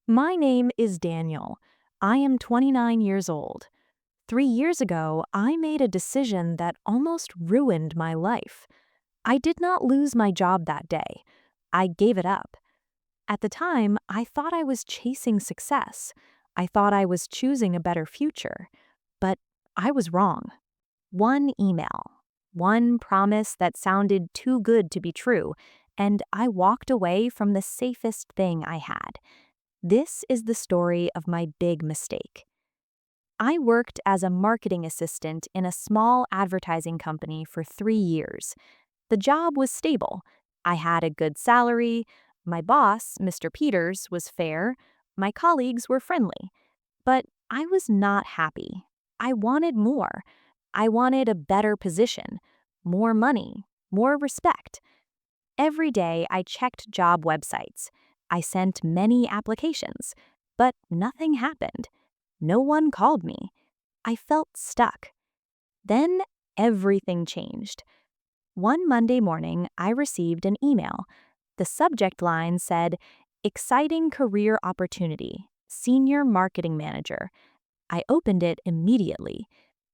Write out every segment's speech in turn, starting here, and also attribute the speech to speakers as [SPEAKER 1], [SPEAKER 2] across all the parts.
[SPEAKER 1] My name is Daniel. I am 29 years old. 3 years ago, I made a decision that almost ruined my life. I did not lose my job that day. I gave it up. At the time, I thought I was chasing success. I thought I was choosing a better future. But I was wrong. One email, one promise that sounded too good to be true, and I walked away from the safest thing I had. This is the story of my big mistake. I worked as a marketing assistant in a small advertising company for 3 years. The job was stable. I had a good salary. My boss, Mr. Peters, was fair. My colleagues were friendly. But I was not happy. I wanted more. I wanted a better position, more money, more respect. Every day I checked job websites. I sent many applications, but nothing happened. No one called me. I felt stuck. Then everything changed. One Monday morning, I received an email. The subject line said, "Exciting career opportunity, Senior Marketing Manager." I opened it immediately.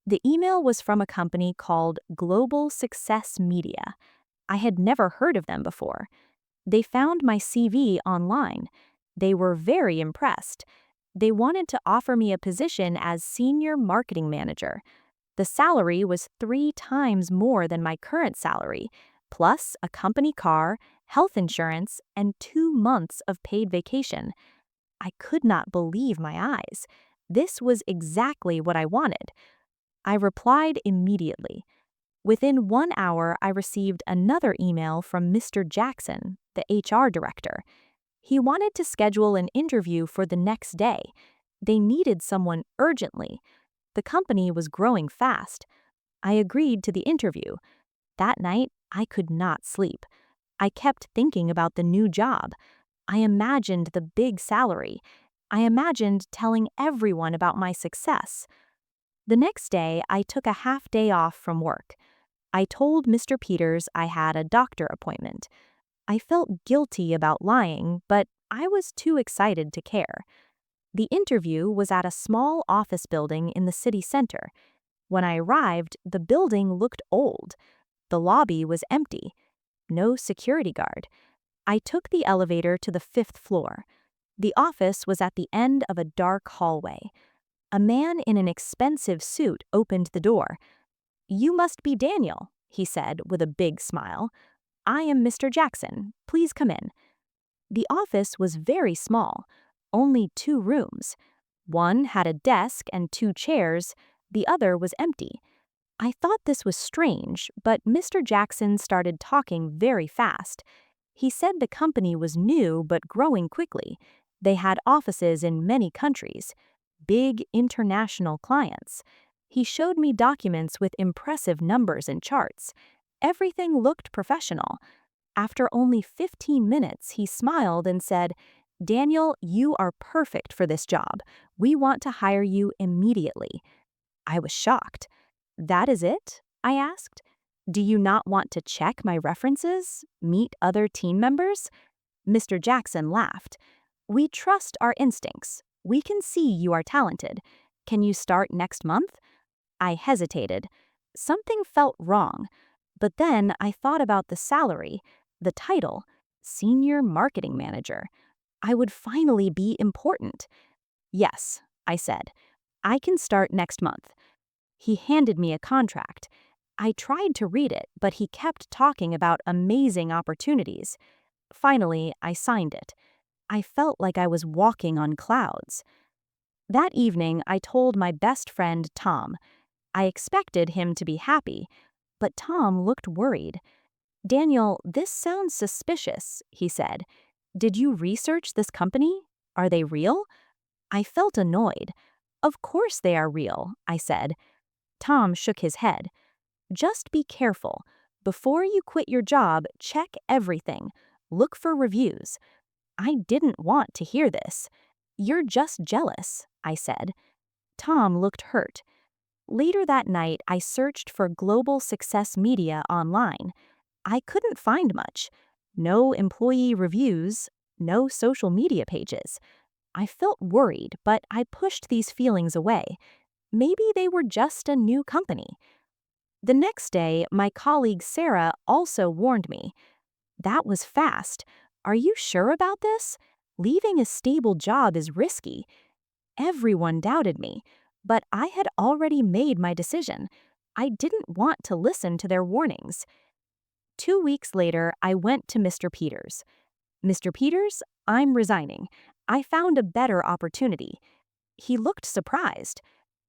[SPEAKER 1] The email was from a company called Global Success Media. I had never heard of them before. They found my CV online. They were very impressed. They wanted to offer me a position as Senior Marketing Manager. The salary was 3 times more than my current salary, plus a company car, health insurance, and 2 months of paid vacation. I could not believe my eyes. This was exactly what I wanted. I replied immediately. Within 1 hour, I received another email from Mr. Jackson, the HR director. He wanted to schedule an interview for the next day. They needed someone urgently. The company was growing fast. I agreed to the interview. That night, I could not sleep. I kept thinking about the new job. I imagined the big salary. I imagined telling everyone about my success. The next day, I took a half day off from work. I told Mr. Peters I had a doctor appointment. I felt guilty about lying, but I was too excited to care. The interview was at a small office building in the city center. When I arrived, the building looked old. The lobby was empty. No security guard. I took the elevator to the 5th floor. The office was at the end of a dark hallway. A man in an expensive suit opened the door. "You must be Daniel," he said with a big smile. "I am Mr. Jackson. Please come in." The office was very small, only 2 rooms. One had a desk and 2 chairs, the other was empty. I thought this was strange, but Mr. Jackson started talking very fast. He said the company was new but growing quickly. They had offices in many countries, big international clients. He showed me documents with impressive numbers and charts. Everything looked professional. After only 15 minutes, he smiled and said, "Daniel, you are perfect for this job. We want to hire you immediately." I was shocked. "That is it?" I asked. "Do you not want to check my references? Meet other team members?" Mr. Jackson laughed. "We trust our instincts. We can see you are talented. Can you start next month?" I hesitated. Something felt wrong. But then I thought about the salary, the title, Senior Marketing Manager. I would finally be important. "Yes," I said. "I can start next month." He handed me a contract. I tried to read it, but he kept talking about amazing opportunities. Finally, I signed it. I felt like I was walking on clouds. That evening, I told my best friend, Tom. I expected him to be happy, but Tom looked worried. "Daniel, this sounds suspicious," he said. "Did you research this company? Are they real?" I felt annoyed. "Of course they are real," I said. Tom shook his head. "Just be careful. Before you quit your job, check everything. Look for reviews." I didn't want to hear this. "You're just jealous," I said. Tom looked hurt. Later that night, I searched for Global Success Media online. I couldn't find much. No employee reviews, no social media pages. I felt worried, but I pushed these feelings away. Maybe they were just a new company. The next day, my colleague Sarah also warned me. That was fast. Are you sure about this? Leaving a stable job is risky. Everyone doubted me, but I had already made my decision. I didn't want to listen to their warnings. 2 weeks later, I went to Mr. Peters. Mr. Peters, I'm resigning. I found a better opportunity. He looked surprised.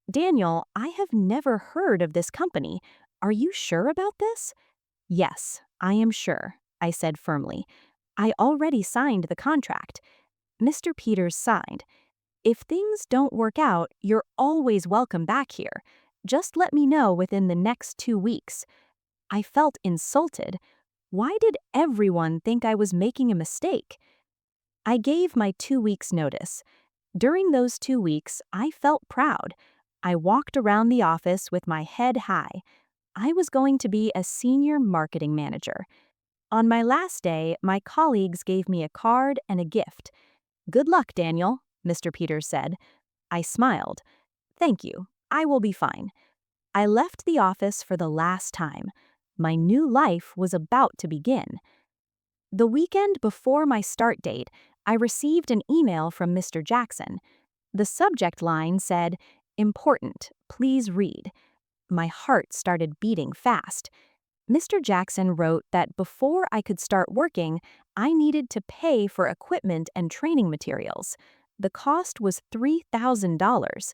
[SPEAKER 1] Daniel, I have never heard of this company. Are you sure about this? Yes, I am sure, I said firmly. I already signed the contract. Mr. Peters sighed. If things don't work out, you're always welcome back here. Just let me know within the next 2 weeks. I felt insulted. Why did everyone think I was making a mistake? I gave my 2 weeks' notice. During those 2 weeks, I felt proud. I walked around the office with my head high. I was going to be a senior marketing manager. On my last day, my colleagues gave me a card and a gift. Good luck, Daniel, Mr. Peters said. I smiled. Thank you. I will be fine. I left the office for the last time. My new life was about to begin. The weekend before my start date, I received an email from Mr. Jackson. The subject line said, "Important, please read." My heart started beating fast. Mr. Jackson wrote that before I could start working, I needed to pay for equipment and training materials. The cost was $3,000.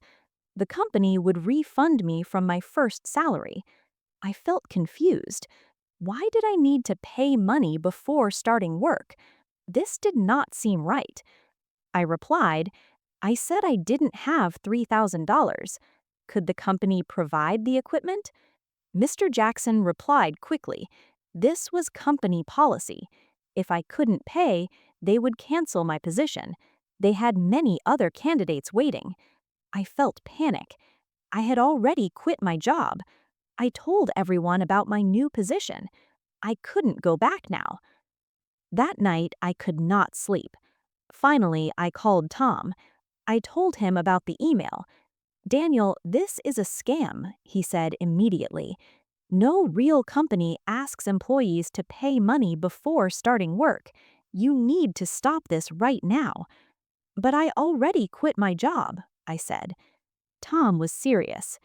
[SPEAKER 1] The company would refund me from my first salary. I felt confused. Why did I need to pay money before starting work? This did not seem right. I replied, I said I didn't have $3,000. Could the company provide the equipment? Mr. Jackson replied quickly. This was company policy. If I couldn't pay, they would cancel my position. They had many other candidates waiting. I felt panic. I had already quit my job. I told everyone about my new position. I couldn't go back now. That night, I could not sleep. Finally, I called Tom. I told him about the email. Daniel, this is a scam, he said immediately. No real company asks employees to pay money before starting work. You need to stop this right now. But I already quit my job, I said. Tom was serious.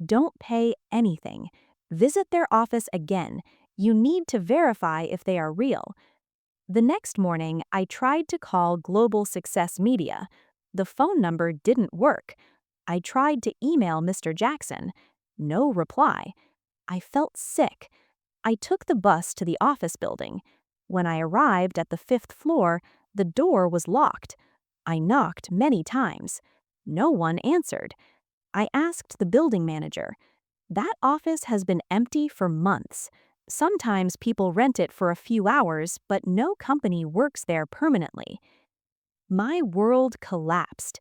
[SPEAKER 1] Don't pay anything. Visit their office again. You need to verify if they are real. The next morning, I tried to call Global Success Media. The phone number didn't work. I tried to email Mr. Jackson. No reply. I felt sick. I took the bus to the office building. When I arrived at the 5th floor, the door was locked. I knocked many times. No one answered. I asked the building manager. That office has been empty for months. Sometimes people rent it for a few hours, but no company works there permanently. My world collapsed.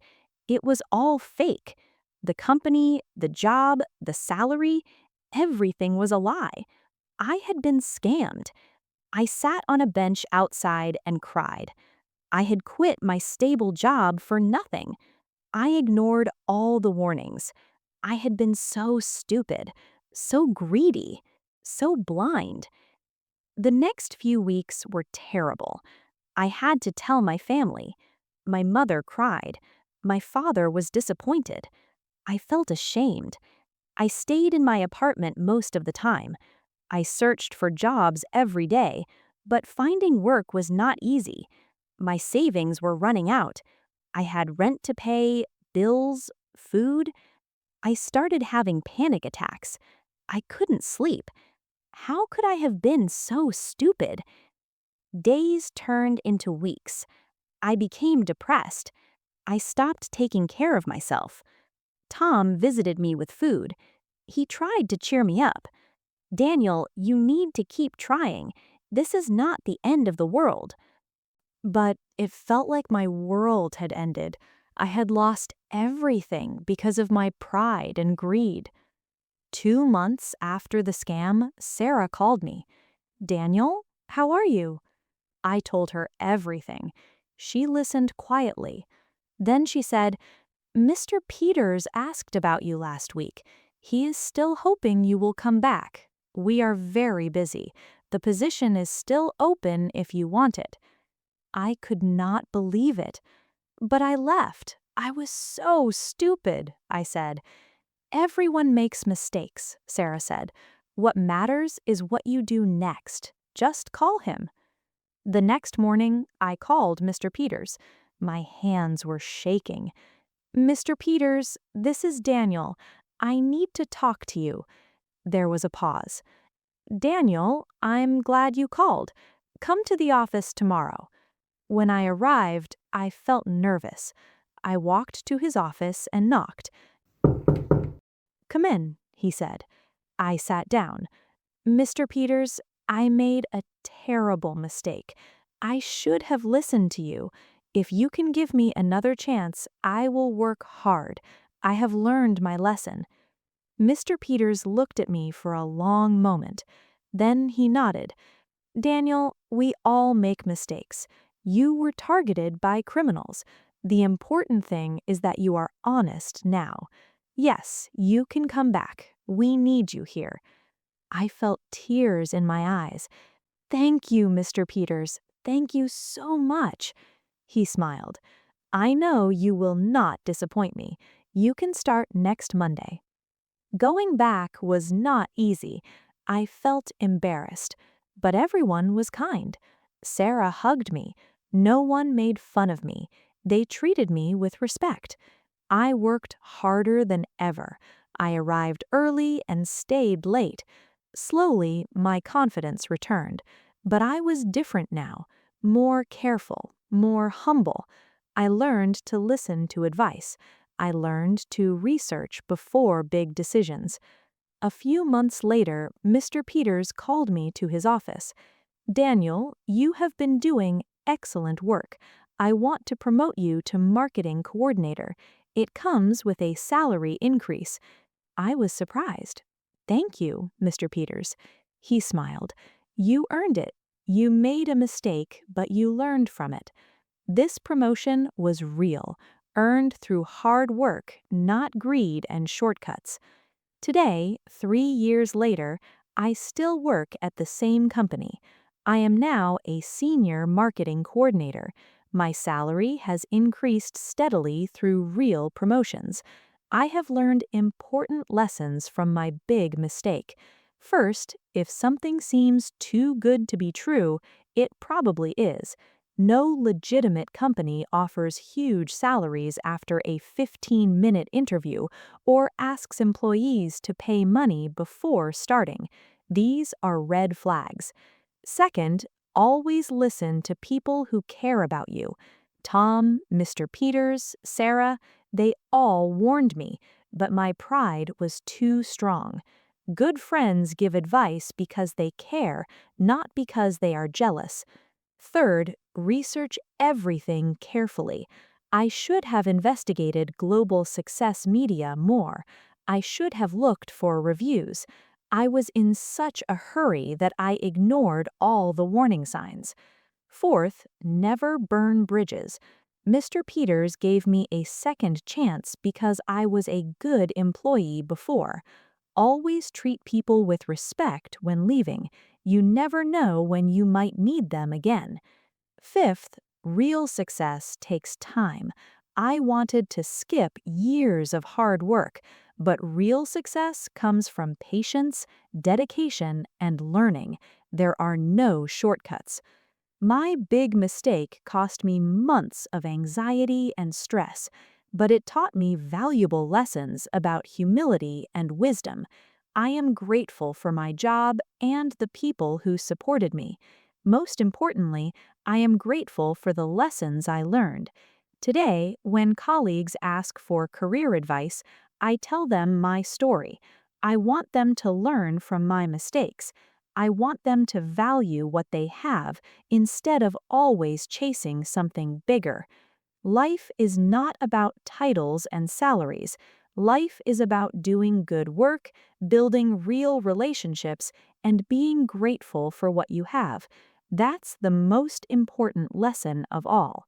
[SPEAKER 1] It was all fake. The company, the job, the salary, everything was a lie. I had been scammed. I sat on a bench outside and cried. I had quit my stable job for nothing. I ignored all the warnings. I had been so stupid, so greedy, so blind. The next few weeks were terrible. I had to tell my family. My mother cried. My father was disappointed. I felt ashamed. I stayed in my apartment most of the time. I searched for jobs every day, but finding work was not easy. My savings were running out. I had rent to pay, bills, food. I started having panic attacks. I couldn't sleep. How could I have been so stupid? Days turned into weeks. I became depressed. I stopped taking care of myself. Tom visited me with food. He tried to cheer me up. Daniel, you need to keep trying. This is not the end of the world. But it felt like my world had ended. I had lost everything because of my pride and greed. 2 months after the scam, Sarah called me. Daniel, how are you? I told her everything. She listened quietly. Then she said, "Mr. Peters asked about you last week. He is still hoping you will come back. We are very busy. The position is still open if you want it." I could not believe it. "But I left. I was so stupid," I said. "Everyone makes mistakes," Sarah said. "What matters is what you do next. Just call him." The next morning, I called Mr. Peters. My hands were shaking. "Mr. Peters, this is Daniel. I need to talk to you." There was a pause. "Daniel, I'm glad you called. Come to the office tomorrow." When I arrived, I felt nervous. I walked to his office and knocked. "Come in," he said. I sat down. "Mr. Peters, I made a terrible mistake. I should have listened to you. If you can give me another chance, I will work hard. I have learned my lesson." Mr. Peters looked at me for a long moment. Then he nodded. "Daniel, we all make mistakes. You were targeted by criminals. The important thing is that you are honest now. Yes, you can come back. We need you here." I felt tears in my eyes. "Thank you, Mr. Peters. Thank you so much." He smiled. "I know you will not disappoint me. You can start next Monday." Going back was not easy. I felt embarrassed, but everyone was kind. Sarah hugged me. No one made fun of me. They treated me with respect. I worked harder than ever. I arrived early and stayed late. Slowly, my confidence returned, but I was different now, more careful, more humble. I learned to listen to advice. I learned to research before big decisions. A few months later, Mr. Peters called me to his office. "Daniel, you have been doing excellent work. I want to promote you to marketing coordinator. It comes with a salary increase." I was surprised. "Thank you, Mr. Peters." He smiled. "You earned it. You made a mistake, but you learned from it." This promotion was real, earned through hard work, not greed and shortcuts. Today, 3 years later, I still work at the same company. I am now a senior marketing coordinator. My salary has increased steadily through real promotions. I have learned important lessons from my big mistake. First, if something seems too good to be true, it probably is. No legitimate company offers huge salaries after a 15-minute interview or asks employees to pay money before starting. These are red flags. Second, always listen to people who care about you. Tom, Mr. Peters, Sarah, they all warned me, but my pride was too strong. Good friends give advice because they care, not because they are jealous. Third, research everything carefully. I should have investigated Global Success Media more. I should have looked for reviews. I was in such a hurry that I ignored all the warning signs. Fourth, never burn bridges. Mr. Peters gave me a second chance because I was a good employee before. Always treat people with respect when leaving. You never know when you might need them again. Fifth, real success takes time. I wanted to skip years of hard work, but real success comes from patience, dedication, and learning. There are no shortcuts. My big mistake cost me months of anxiety and stress, but it taught me valuable lessons about humility and wisdom. I am grateful for my job and the people who supported me. Most importantly, I am grateful for the lessons I learned. Today, when colleagues ask for career advice, I tell them my story. I want them to learn from my mistakes. I want them to value what they have instead of always chasing something bigger. Life is not about titles and salaries. Life is about doing good work, building real relationships, and being grateful for what you have. That's the most important lesson of all.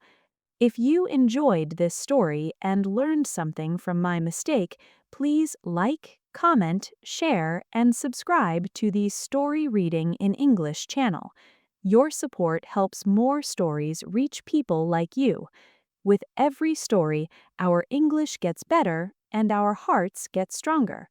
[SPEAKER 1] If you enjoyed this story and learned something from my mistake, please like, comment, share, and subscribe to the Story Reading in English channel. Your support helps more stories reach people like you. With every story, our English gets better and our hearts get stronger.